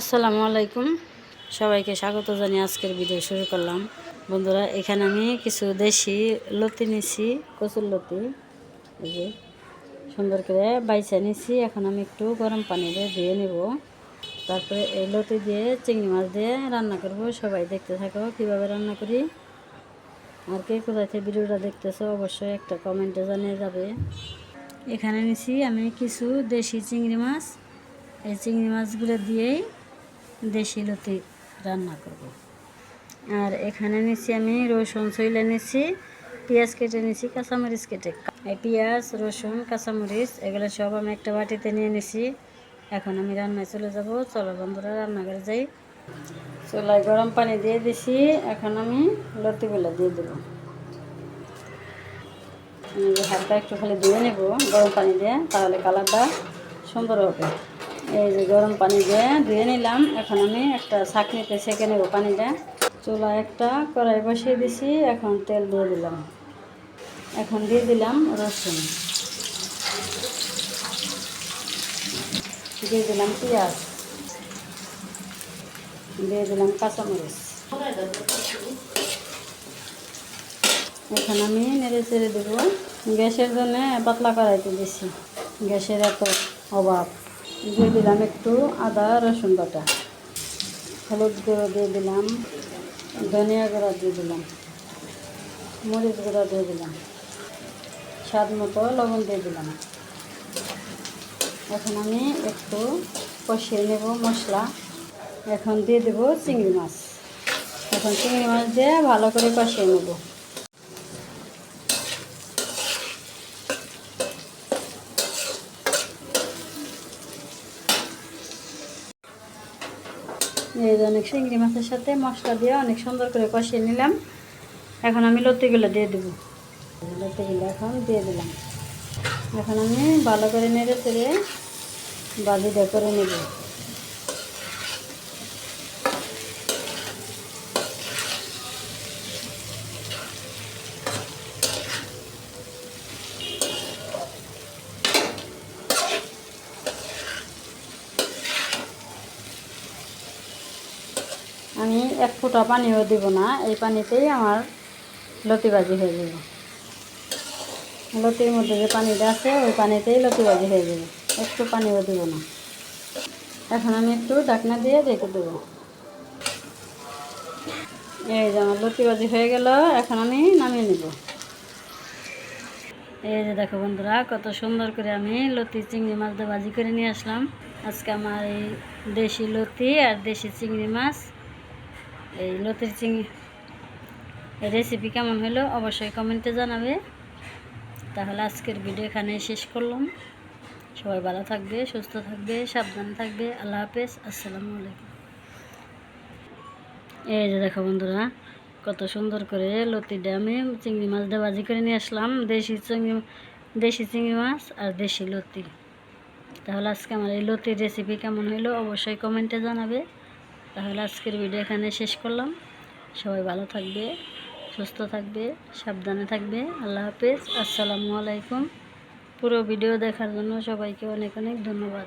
আসসালামু আলাইকুম, সবাইকে স্বাগত জানিয়ে আজকের ভিডিও শুরু করলাম। বন্ধুরা, এখানে আমি কিছু দেশি লতি নিছি, কচুর লতি, এই যে সুন্দর করে বাইছা নিছি। এখন আমি একটু গরম পানি দিয়ে ধুয়ে নেব, তারপরে এই লতি দিয়ে চিংড়ি মাছ দিয়ে রান্না করব। সবাই দেখতে থাকো কীভাবে রান্না করি। আর কে কোথায় থেকে ভিডিওটা দেখতেছো অবশ্যই একটা কমেন্টে জানিয়ে যাবে। এখানে নিছি আমি কিছু দেশি চিংড়ি মাছ, এই চিংড়ি মাছগুলো দিয়েই দেশি লতি রান্না করব। আর এখানে নিচ্ছি আমি রসুন ছইলে নিচ্ছি, পেঁয়াজ কেটে নিচ্ছি, কাঁচামরিচ কেটে। এই পেঁয়াজ, রসুন, কাঁচামরিচ এগুলো সব আমি একটা বাটিতে নিয়ে নিছি। এখন আমি রান্নায় চলে যাব। চলো বন্ধুরা, রান্নাঘরে যাই। চুলায় গরম পানি দিয়ে দিছি, এখন আমি লতিগুলো দিয়ে দেবো। হালকা একটু খালি ধুয়ে নেব গরম পানি দিয়ে, তাহলে কালারটা সুন্দর হবে। এই যে গরম পানি দিয়ে ধুয়ে নিলাম। এখন আমি একটা ছাঁকনিতে ছেঁকে নেব পানিটা। চুলা একটা কড়াই বসিয়ে দিছি, এখন তেল দিয়ে দিলাম। এখন দিয়ে দিলাম রসুন, দিয়ে দিলাম পেঁয়াজ, দিয়ে দিলাম কাঁচামরিচ। এখন আমি নেড়ে চেড়ে দেবো। গ্যাসের জন্য পাতলা কড়াইতে দিছি, গ্যাসের এত অভাব। দিয়ে দিলাম একটু আদা রসুন বাটা, হলুদ গুঁড়ো দিয়ে দিলাম, ধনিয়া গুঁড়ো দিয়ে দিলাম, মরিচ গুঁড়ো দিয়ে দিলাম, স্বাদ মতো লবণ দিয়ে দিলাম। এখন আমি একটু কষিয়ে নেব মশলা। এখন দিয়ে দেব চিংড়ি মাছ। এখন চিংড়ি মাছ দিয়ে ভালো করে কষিয়ে নেব। এই অনেক চিংড়ি মাছের সাথে মশলা দিয়ে অনেক সুন্দর করে কষিয়ে নিলাম। এখন আমি লতিগুলো দিয়ে দেবো। লতিগুলো এখন দিয়ে দিলাম। এখন আমি ভালো করে নেড়ে চেড়ে বাজিটা করে নেব। আমি এক ফোঁটা পানিও দিব না, এই পানিতেই আমার লতি ভাজি হয়ে যাবে। লতির মধ্যে যে পানিটা আছে ওই পানিতেই লতি ভাজি হয়ে যাবে, একটু পানিও দিব না। এখন আমি একটু ঢাকনা দিয়ে রেখে দেবো। এই যে আমার লতি ভাজি হয়ে গেল, এখন আমি নামিয়ে নেব। এই যে দেখো বন্ধুরা, কত সুন্দর করে আমি লতি চিংড়ি মাছ দিয়ে ভাজি করে নিয়ে আসলাম। আজকে আমার এই দেশি লতি আর দেশি চিংড়ি মাছ, এই লতির চিংড়ি এই রেসিপি কেমন হলো অবশ্যই কমেন্টে জানাবে। তাহলে আজকের ভিডিও এখানে শেষ করলাম। সবাই ভালো থাকবে, সুস্থ থাকবে, সাবধানে থাকবে। আল্লাহ হাফেজ, আসসালামু আলাইকুম। এই যে দেখো বন্ধুরা, কত সুন্দর করে লতিটা আমি চিংড়ি মাছ দিয়ে ভাজি করে নিয়ে আসলাম। দেশি চিংড়ি মাছ আর দেশি লতি। তাহলে আজকে আমার এই লতির রেসিপি কেমন হলো অবশ্যই কমেন্টে জানাবে। তাহলে আজকের ভিডিও এখানে শেষ করলাম। সবাই ভালো থাকবে, সুস্থ থাকবে, সাবধানে থাকবে। আল্লাহ হাফেজ, আসসালামু আলাইকুম। পুরো ভিডিও দেখার জন্য সবাইকে অনেক অনেক ধন্যবাদ।